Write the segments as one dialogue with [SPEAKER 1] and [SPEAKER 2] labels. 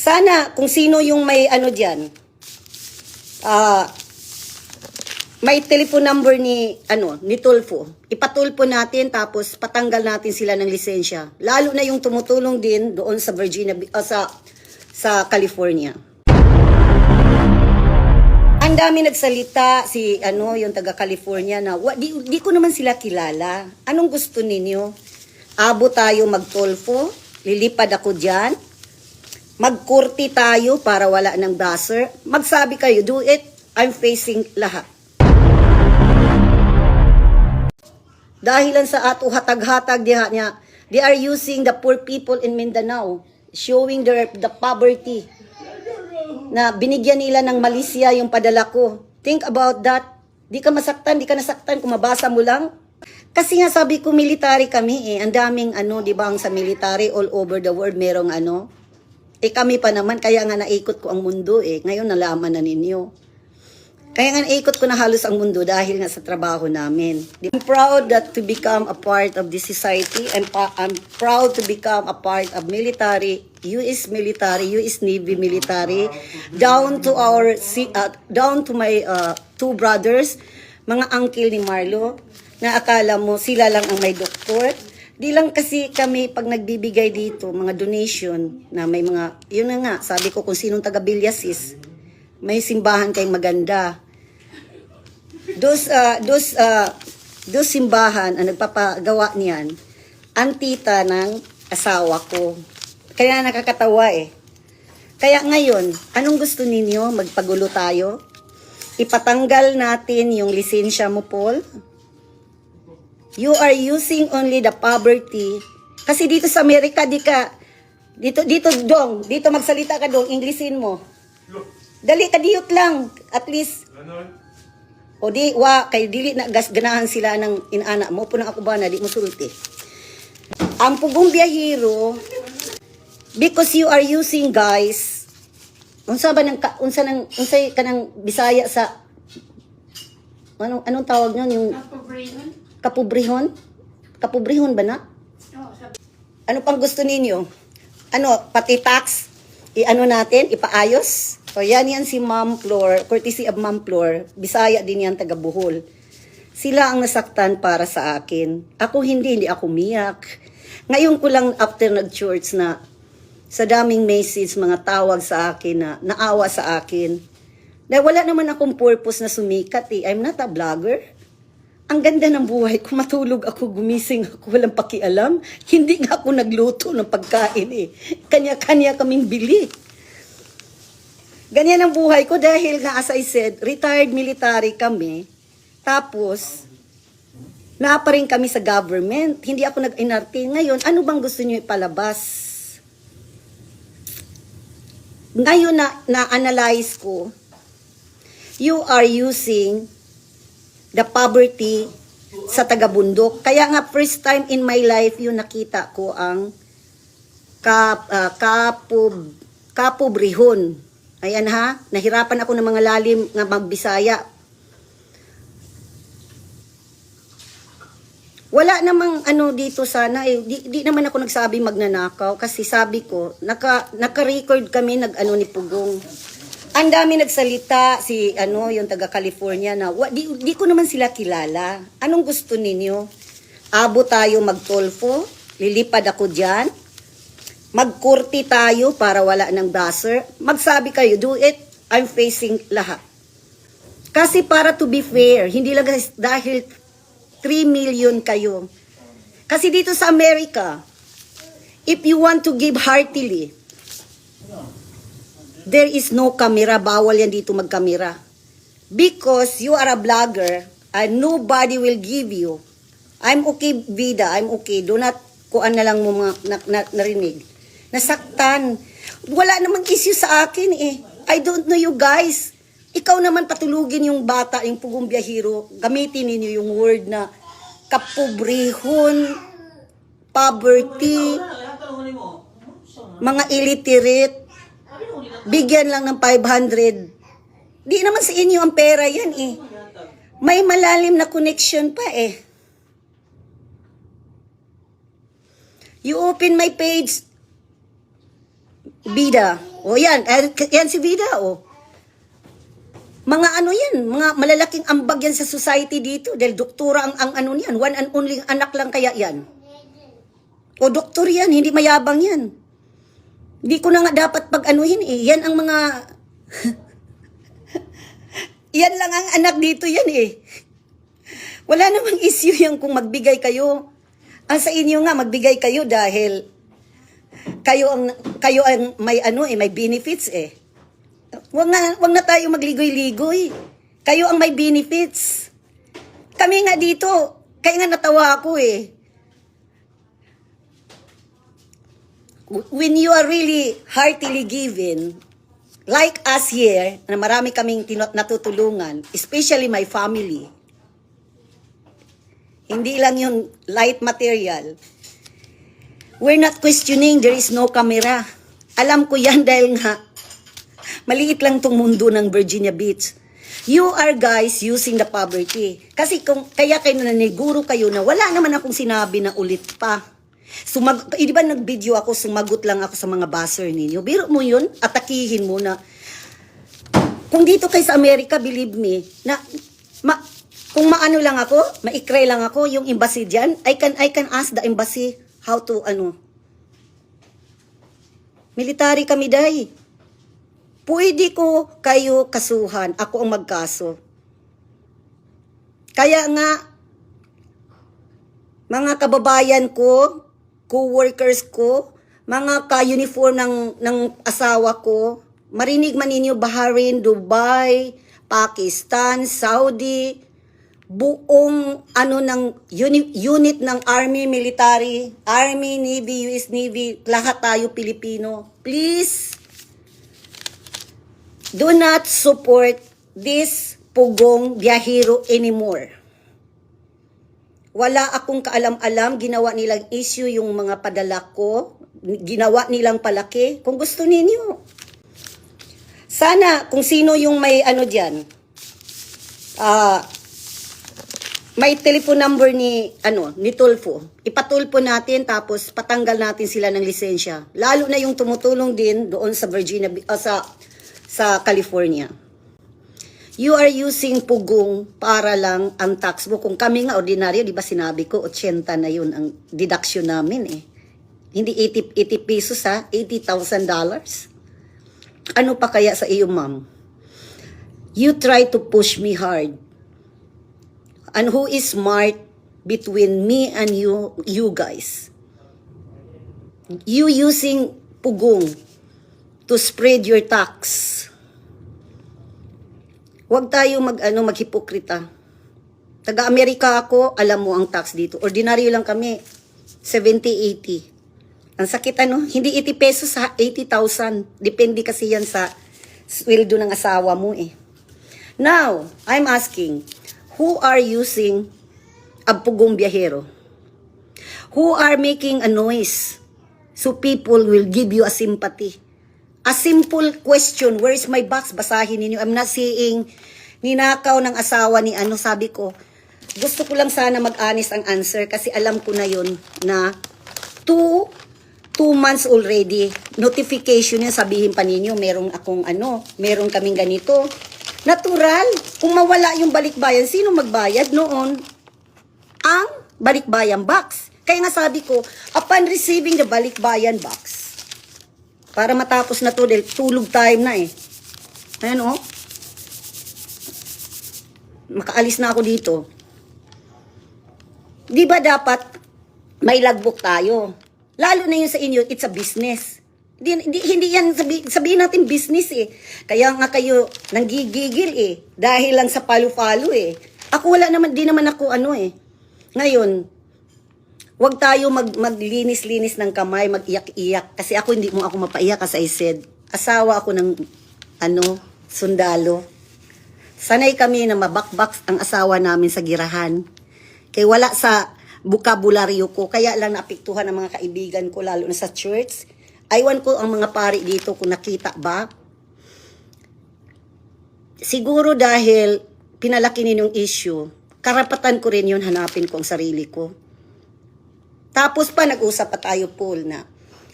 [SPEAKER 1] Sana kung sino yung may ano diyan, may telephone number ni Tulfo. Ipatulpo natin tapos patanggal natin sila ng lisensya. Lalo na yung tumutulong din doon sa Virginia sa California. Ang dami nagsalita si yung taga California na di ko naman sila kilala. Anong gusto ninyo? Abo tayo magtulfo, lilipad ako diyan. Magkurti tayo para wala ng buzzer. Magsabi kayo, do it. I'm facing lahat. Dahilan sa ato hatag-hatag diha niya, they are using the poor people in Mindanao, showing the poverty. Na binigyan nila ng Malaysia yung padala ko. Think about that. Di ka masaktan, di ka nasaktan kung mabasa mo lang. Kasi nga sabi ko, military kami eh. Ang daming di ba sa military all over the world merong kami pa naman, kaya nga naikot ko ang mundo eh. Ngayon nalaman na ninyo. Kaya nga naikot ko na halos ang mundo dahil nga sa trabaho namin. I'm proud that to become a part of this society. I'm proud to become a part of military, US Navy military, down to my two brothers, mga uncle ni Marlo, na akala mo sila lang ang may doktor. Di lang kasi kami pag nagbibigay dito, mga donation, na may mga, yun na nga, sabi ko kung sinong taga Bilyasis, may simbahan kayong maganda. Dos simbahan ang nagpapagawa niyan, ang tita ng asawa ko. Kaya nakakatawa eh. Kaya ngayon, anong gusto ninyo? Magpagulo tayo? Ipatanggal natin yung lisensya mo, Paul? You are using only the poverty. Kasi dito sa Amerika, dito magsalita ka dong, Englishin mo. Dali ka diyot lang, at least. O di, kay dili na ganahan sila ng inana mo, punang ako ba na, di mo sulti. Ang pugong biyahero, because you are using guys, unsa ka ng Bisaya sa, anong tawag nyon, yung, Kapobrehon ba na? Ano pang gusto ninyo? Pati tax? Natin? Ipaayos? O yan si Ma'am Flor, courtesy of Ma'am Flor, Bisaya din yan, taga Bohol. Sila ang nasaktan para sa akin. Ako hindi ako miyak. Ngayon ko lang after nag-church na sa daming message, mga tawag sa akin na naawa sa akin. Dahil wala naman akong purpose na sumikat eh. I'm not a vlogger. Ang ganda ng buhay ko, matulog ako, gumising ako, walang pakialam. Hindi nga ako nagluto ng pagkain eh. Kanya-kanya kaming bili. Ganyan ang buhay ko dahil nga as I said, retired military kami. Tapos, naapa rin kami sa government. Hindi ako nag-inarte. Ngayon, ano bang gusto niyo ipalabas? Ngayon na-analyze ko, you are using the poverty sa taga-bundok. Kaya nga first time in my life yung nakita ko ang kapobrehon. Ayan ha, nahirapan ako ng mga lalim ng magbisaya. Wala namang dito sana di naman ako nagsabi magnanakaw kasi sabi ko naka-record kami ni Pugong. Ang dami nagsalita si yung taga California na di ko naman sila kilala. Anong gusto ninyo? Abo tayo magtulfo, lilipad ako diyan. Magkurti tayo para wala ng buzzer. Magsabi kayo, do it. I'm facing lahat. Kasi para to be fair, hindi lang dahil 3 million kayo. Kasi dito sa Amerika, if you want to give heartily, there is no camera. Bawal yan dito magkamera. Because you are a vlogger and nobody will give you. I'm okay, Vida. I'm okay. Do not, kuan na lang mo mga narinig. Nasaktan. Wala namang issue sa akin eh. I don't know you guys. Ikaw naman patulugin yung bata, yung pugong biyahero. Gamitin ninyo yung word na kapobrehon, poverty, mga illiterate. Bigyan lang ng 500. Di naman sa inyo ang pera yan eh. May malalim na connection pa eh. You open my page, Bida. O yan, yan si Vida, o. Mga ano yan, mga malalaking ambag yan sa society dito dahil doktora ang ano niyan, one and only anak lang kaya yan. O doktor yan, hindi mayabang yan. Hindi ko na nga dapat pag-anuhin eh. Yan ang mga... yan lang ang anak dito yan eh. Wala namang issue yan kung magbigay kayo. Ang sa inyo nga, magbigay kayo dahil kayo ang may ano eh, may benefits eh. Wag na tayo magligoy-ligoy. Kayo ang may benefits. Kami nga dito, kaya nga natawa ako eh. When you are really heartily given, like us here, na marami kaming natutulungan, especially my family, hindi lang yung light material, we're not questioning, there is no camera. Alam ko yan dahil nga, maliit lang tong mundo ng Virginia Beach. You are guys using the poverty. Kasi kaya kayo naniguro kayo na wala naman akong sinabi na ulit pa. Di ba nag-video ako, sumagot lang ako sa mga buzzer ninyo. Biro mo yun, atakihin mo na. Kung dito kayo sa Amerika, believe me, na kung maano lang ako, maikray lang ako, yung embassy dyan, I can ask the embassy how to, military kami dahi. Pwede ko kayo kasuhan, ako ang magkaso. Kaya nga, mga kababayan ko, co-workers ko, mga ka-uniform ng asawa ko, marinig man ninyo Bahrain, Dubai, Pakistan, Saudi, buong ng unit ng Army, Military, Army, Navy, US Navy, lahat tayo Pilipino. Please, do not support this pugong biyahero anymore. Wala akong kaalam-alam, ginawa nilang issue yung mga padala ko, ginawa nilang palaki. Kung gusto ninyo, sana kung sino yung may dyan, may telephone number ni Tulfo, ipatulpo natin tapos patanggal natin sila ng lisensya. Lalo na yung tumutulong din doon sa Virginia, sa California. You are using pugong para lang ang tax mo. Kung kami nga ordinaryo, di ba sinabi ko, 80 na yun ang deduction namin eh. Hindi 80 pesos ha, $80,000. Ano pa kaya sa iyo, ma'am? You try to push me hard. And who is smart between me and you guys? You using pugong to spread your tax. Huwag tayo maghipokrita. Taga-Amerika ako, alam mo ang tax dito. Ordinaryo lang kami, 70, 80. Ang sakit hindi 80 pesos ha, 80,000. Depende kasi yan sa sweldo ng asawa mo eh. Now, I'm asking, who are using a pugong biyahero? Who are making a noise so people will give you a sympathy? A simple question, where is my box? Basahin ninyo. I'm not saying ninakaw ng asawa ni sabi ko. Gusto ko lang sana mag-honest ang answer kasi alam ko na yun na 2 months already. Notification yun, sabihin pa ninyo, meron kaming ganito. Natural, kung mawala yung balikbayan, sino magbayad noon? Ang balikbayan box. Kaya nga sabi ko, upon receiving the balikbayan box, para matapos na to dahil tulog time na eh. Ayan makaalis na ako dito. Di ba dapat may logbook tayo? Lalo na yun sa inyo, it's a business. Hindi yan, sabihin natin business eh. Kaya nga kayo nanggigigil eh. Dahil lang sa palo-palo eh. Ako di naman ako eh. Ngayon, huwag tayo maglinis-linis ng kamay, mag-iyak-iyak. Kasi hindi mo ako mapaiyak as I said. Asawa ako ng sundalo. Sanay kami na mabakbak ang asawa namin sa girahan. Kaya wala sa bukabularyo ko. Kaya lang naapektuhan ng mga kaibigan ko, lalo na sa church. Aywan ko ang mga pari dito kung nakita ba. Siguro dahil pinalaki ninyong issue, karapatan ko rin yun, hanapin ko ang sarili ko. Tapos pa nag-usap pa tayo, Paul, na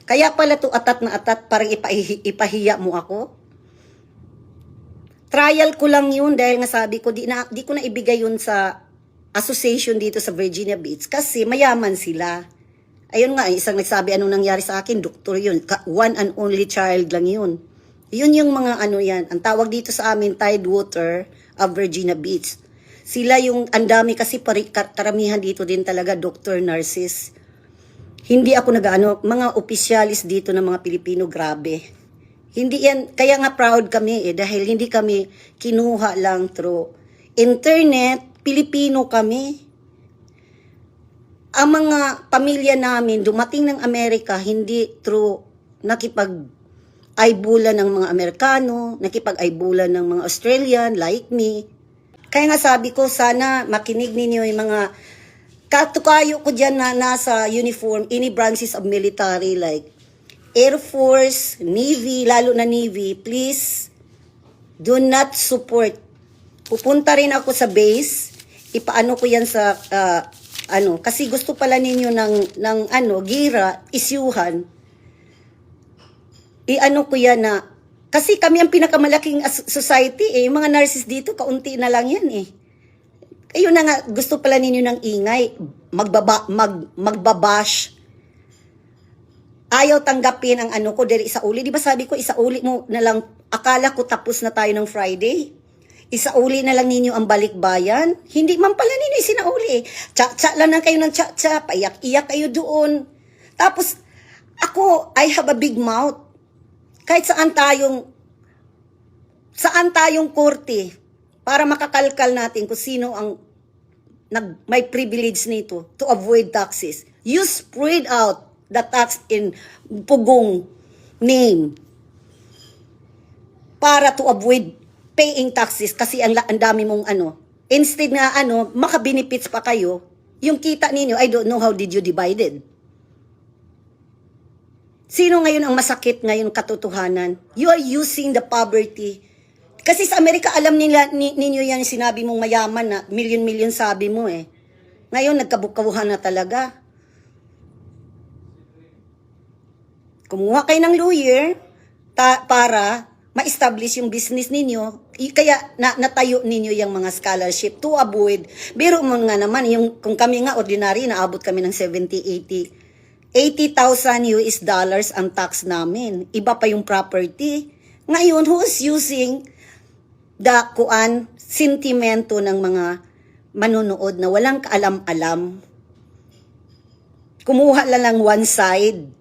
[SPEAKER 1] Kaya pala to atat na atat, parang ipahiya mo ako. Trial ko lang yun dahil nga sabi ko, di ko na ibigay yun sa association dito sa Virginia Beach kasi mayaman sila. Ayun nga, isang nagsabi anong nangyari sa akin, doktor yun. One and only child lang yun. Yun yung mga ano yan. Ang tawag dito sa amin, Tidewater of Virginia Beach. Sila yung, ang dami kasi karamihan dito din talaga, doctor, nurses. Hindi ako mga opisyalis dito ng mga Pilipino, grabe. Hindi yan, kaya nga proud kami dahil hindi kami kinuha lang through internet, Pilipino kami. Ang mga pamilya namin dumating ng Amerika hindi through nakipag-aybulan ng mga Amerikano, nakipag-aybulan ng mga Australian like me. Kaya nga sabi ko, sana makinig ninyo yung mga katukayo ko dyan na nasa uniform, any branches of military like Air Force, Navy, lalo na Navy, please do not support. Pupunta rin ako sa base, ipaano ko yan sa, kasi gusto pala ninyo ng gira, isyuhan. Iano ko yan na, kasi kami ang pinakamalaking society yung mga nurses dito, kaunti na lang yan Ayun na nga, gusto pala ninyo ng ingay, magbabash. Ayaw tanggapin ang ko dahil isauli. Di ba sabi ko, isauli mo na lang, akala ko tapos na tayo ng Friday. Isauli na lang ninyo ang balikbayan. Hindi man pala ninyo isinauli. Tsa-tsa lang kayo ng tsa-tsa, paiyak-iyak kayo doon. Tapos, ako, I have a big mouth. Kahit saan tayong korte, para makakalkal natin kung sino ang may privilege nito to avoid taxes. You spread out the tax in pugong name para to avoid paying taxes kasi ang dami mong instead na maka-benefits pa kayo, yung kita ninyo, I don't know how did you divide it. Sino ngayon ang masakit ngayon katotohanan? You are using the poverty. Kasi sa Amerika, alam ninyo yan, sinabi mong mayaman na, million sabi mo Ngayon, nagkabukabuhan na talaga. Kumuha kayo ng lawyer para ma-establish yung business ninyo. Kaya natayo ninyo yung mga scholarship to avoid. Pero mo nga naman, kung kami nga ordinary, naabot kami ng 80,000 US dollars ang tax namin. Iba pa yung property. Ngayon, who's using the sentimento ng mga manunood na walang kaalam-alam? Kumuha lang one side.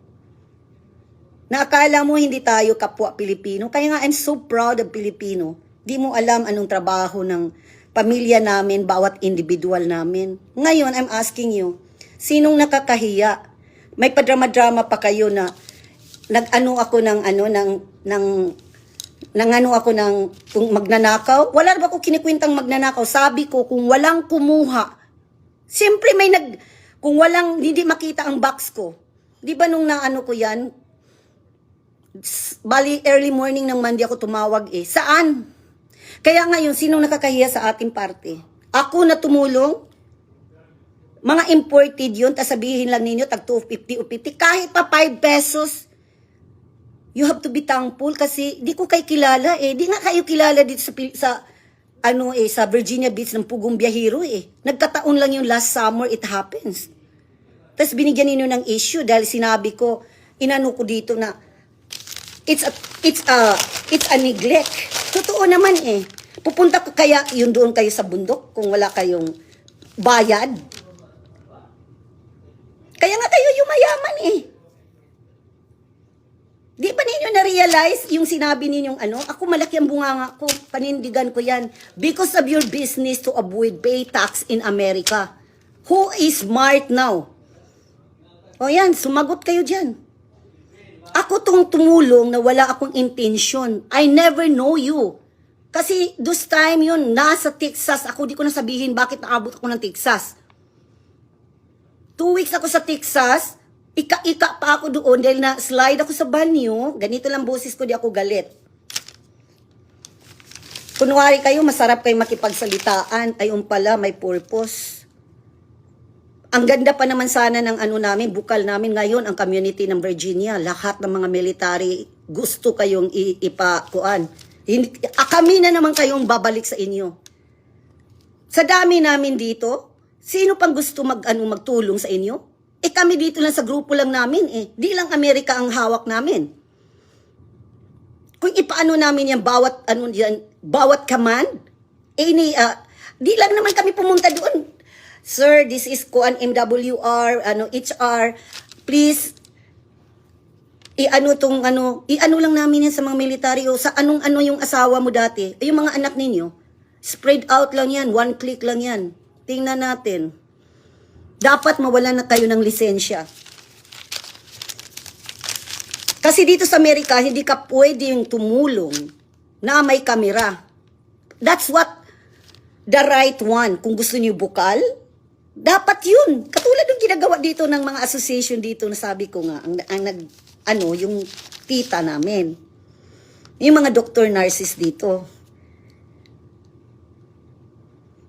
[SPEAKER 1] Na akala mo hindi tayo kapwa Pilipino. Kaya nga, I'm so proud of Pilipino. Di mo alam anong trabaho ng pamilya namin, bawat individual namin. Ngayon, I'm asking you, sinong nakakahiya? May padrama-drama pa kayo na kung magnanakaw. Wala ba ako kinikwentang magnanakaw? Sabi ko, kung walang kumuha, siyempre kung hindi makita ang box ko. Di ba nung ko yan, bali early morning ng Monday ako tumawag Saan? Kaya ngayon, sinong nakakahiya sa ating parte? Ako na tumulong? Mga imported yun, tas sabihin lang ninyo, tag 250 o 50, kahit pa 5 pesos. You have to be thankful kasi di ko kayo kilala Di nga kayo kilala dito sa Virginia Beach ng Pugong Biyahero Nagkataon lang yung last summer, it happens. Tas binigyan ninyo ng issue dahil sinabi ko, ko dito na, it's a neglect. Totoo naman Pupunta ko kaya yun doon kayo sa bundok kung wala kayong bayad. Kaya nga kayo yung mayaman Di ba ninyo na-realize yung sinabi ninyong ako malaki ang bunganga ko, panindigan ko yan. Because of your business to avoid pay tax in America. Who is smart now? O yan, sumagot kayo dyan. Ako tong tumulong na wala akong intention. I never know you. Kasi this time yun, nasa Texas. Ako di ko na sabihin bakit naabot ako ng Texas. 2 weeks ako sa Texas. Ika-ika pa ako doon dahil na-slide ako sa banyo. Ganito lang boses ko, di ako galit. Kunwari kayo, masarap kayo makipagsalitaan. Ayun pala, may purpose. Ang ganda pa naman sana ng ano namin, bukal namin ngayon, ang community ng Virginia. Lahat ng mga military, gusto kayong ipakuan. Kami na naman kayong babalik sa inyo. Sa dami namin dito, sino pang gusto magtulong sa inyo? Kami dito lang sa grupo lang namin Di lang Amerika ang hawak namin. Kung ipaano namin yan, bawat command, di lang naman kami pumunta doon. Sir, this is kuan MWR, HR, please, iano lang namin yan sa mga military o sa anong yung asawa mo dati, yung mga anak ninyo, spread out lang yan, one click lang yan. Tingnan natin. Dapat mawalan na kayo ng lisensya. Kasi dito sa Amerika, hindi ka pwedeng tumulong na may kamera. That's what the right one. Kung gusto niyo bukal, dapat yun. Katulad ng ginagawa dito ng mga association dito na sabi ko nga, yung tita namin. Yung mga doctor nurses dito.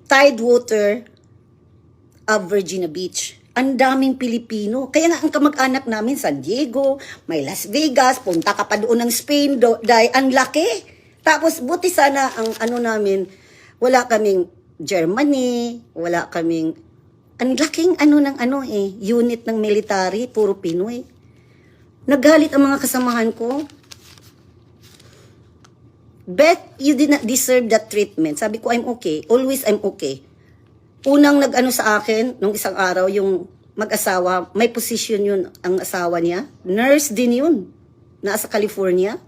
[SPEAKER 1] Tidewater of Virginia Beach. Ang daming Pilipino. Kaya nga ang kamag-anak namin, San Diego, may Las Vegas, punta ka pa doon ng Spain, dahil ang laki. Tapos buti sana ang namin, wala kaming Germany, wala kaming, ang laking unit ng military, puro Pinoy. Nagalit ang mga kasamahan ko. Bet you did not deserve that treatment. Sabi ko, I'm okay. Always I'm okay. Unang sa akin, nung isang araw, yung mag-asawa, may position yun ang asawa niya. Nurse din yun. Nasa California.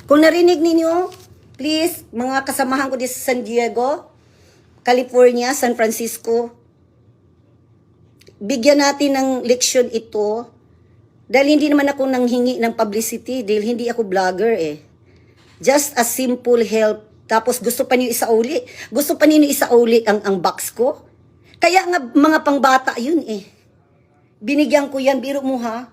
[SPEAKER 1] Kung narinig ninyo, please, mga kasamahan ko dito sa San Diego, California, San Francisco, bigyan natin ng leksyon ito dahil hindi naman ako nanghingi ng publicity dahil hindi ako vlogger Just a simple help. Tapos gusto pa niyo isauli. Gusto pa niyo isauli ang box ko. Kaya nga mga pangbata yun Binigyan ko yan, biro mo ha.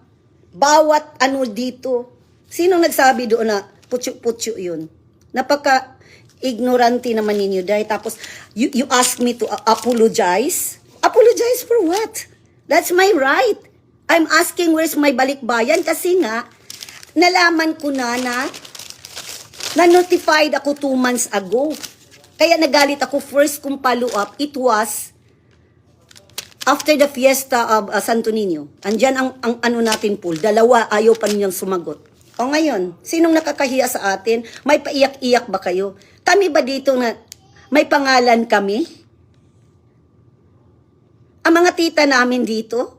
[SPEAKER 1] Bawat dito. Sinong nagsabi doon na putyo-putyo yun? Napaka-ignorante naman ninyo dahil tapos you ask me to apologize? Apologize for what? That's my right. I'm asking where's my balikbayan kasi nga nalaman ko na-notified ako 2 months ago. Kaya nagalit ako first kong follow-up. It was after the fiesta of Santo Niño. Andyan ang natin pool. 2, ayaw pa ninyang sumagot. O ngayon, sinong nakakahiya sa atin? May paiyak-iyak ba kayo? Kami ba dito na may pangalan kami? Ang mga tita namin dito?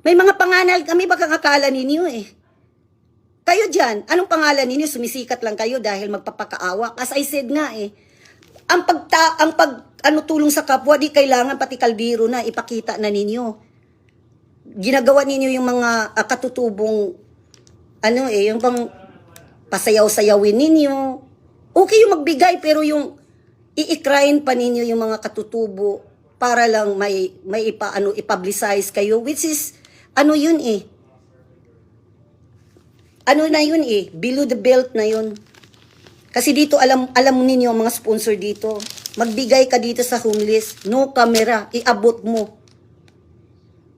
[SPEAKER 1] May mga pangalan kami, baka akala ninyo Kayo dyan, anong pangalan ninyo? Sumisikat lang kayo dahil magpapakaawa. As I said nga ang tulong sa kapwa, di kailangan pati kaldero na ipakita na ninyo. Ginagawa ninyo yung mga katutubong, yung pang pasayaw-sayawin ninyo. Okay yung magbigay, pero yung i-ikrain pa ninyo yung mga katutubo para lang may i-publicize kayo, which is, yun below the belt na yun. Kasi dito, alam ninyo, mga sponsor dito, magbigay ka dito sa homeless, no camera, iabot mo.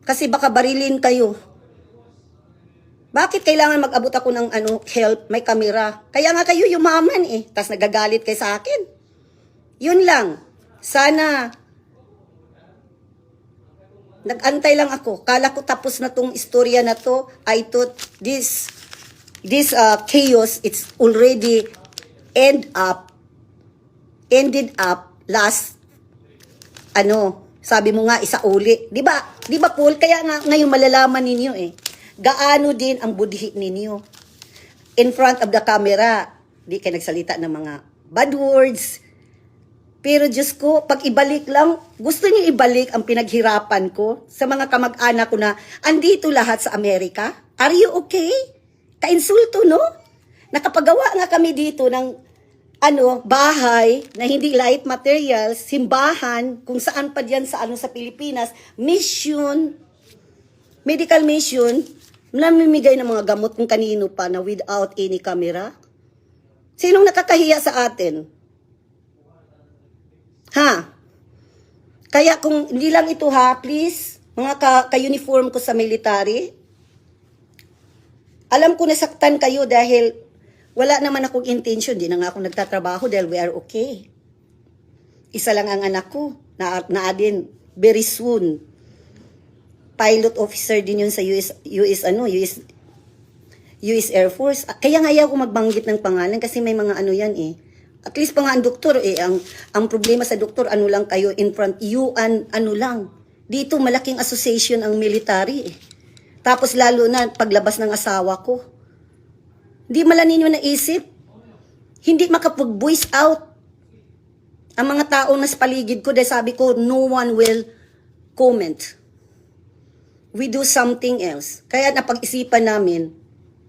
[SPEAKER 1] Kasi baka barilin kayo. Bakit kailangan mag-abot ako ng help, may camera? Kaya nga kayo yumaman tas nagagalit kayo sa akin. Yun lang. Sana, nag-antay lang ako. Kala ko tapos na tong istorya na to. I thought this chaos, it's already ended up last, sabi mo nga, isauli. Di ba, Paul? Kaya nga, ngayon malalaman ninyo gaano din ang budhi ninyo. In front of the camera, di kayo nagsalita ng mga bad words. Pero Diyos ko, pag ibalik lang, gusto niyo ibalik ang pinaghirapan ko sa mga kamag-anak ko na andito lahat sa Amerika? Are you okay? Kainsulto, no? Nakapagawa nga kami dito ng bahay na hindi light materials, simbahan, kung saan pa diyan sa Pilipinas, mission, medical mission, namimigay ng mga gamot kung kanino pa na without any camera. Sinong nakakahiya sa atin? Ha? Kaya kung hindi lang ito ha, please, mga ka-uniform ko sa military, alam ko nasaktan kayo dahil wala naman akong intention. Di na nga ako nagtatrabaho dahil we are okay. Isa lang ang anak ko, na din very soon. Pilot officer din yun sa US Air Force. Kaya nga ayaw ko magbanggit ng pangalan kasi may mga ano yan eh. At least pa nga ang doktor eh, ang problema sa doktor, ano lang kayo in front, ano lang. Dito malaking association ang military eh. Tapos lalo na paglabas ng asawa ko. Hindi mala ninyo naisip, hindi makapag-voice out ang mga taong nasa paligid ko dahil sabi ko, no one will comment. We do something else. Kaya napag-isipan namin,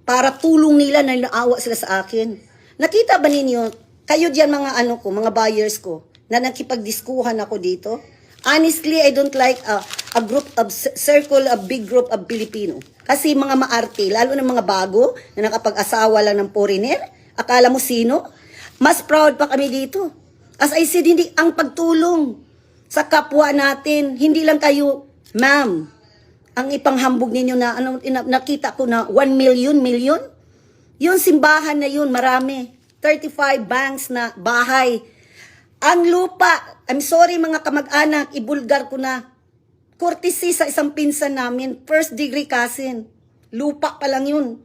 [SPEAKER 1] para tulong nila na naawa sila sa akin. Nakita ba ninyo, kayo diyan mga ano ko, mga buyers ko, na nakipagdiskuhan ako dito? Honestly, I don't like a big group of Filipino. Kasi mga maarte, lalo ng mga bago, na nakapag-asawa lang ng foreigner, akala mo sino? Mas proud pa kami dito. As I said, hindi ang pagtulong sa kapwa natin, hindi lang kayo, ma'am, ang ipanghambog ninyo na, nakita ko na 1 million, yun simbahan na yun, marami. 35 banks na bahay. Ang lupa, I'm sorry mga kamag-anak, ibulgar ko na. Courtesy sa isang pinsan namin, first degree cousin. Lupa pa lang yun.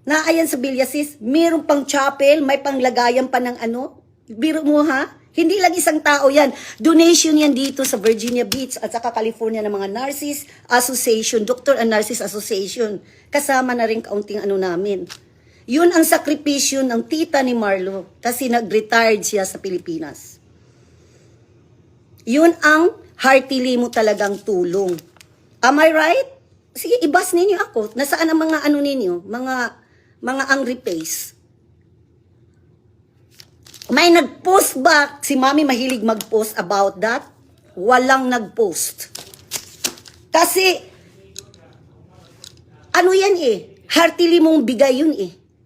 [SPEAKER 1] Naayan sa Villasis, mayroong pang chapel, may panglagayan pa ng ano. Biro mo ha? Hindi lang isang tao yan. Donation yan dito sa Virginia Beach at saka California ng mga Nurses Association, Doctor and Nurses Association. Kasama na rin kaunting ano namin. Yun ang sakripisyo ng tita ni Marlo kasi nag-retired siya sa Pilipinas. Yun ang heartily mo talagang tulong. Am I right? Sige, ibas ninyo ako. Nasaan ang mga ano ninyo? Mga angry face. May nag-post ba? Si Mami mahilig mag-post about that? Walang nag-post. Kasi, ano yan eh? Heartily mong bigay yun eh.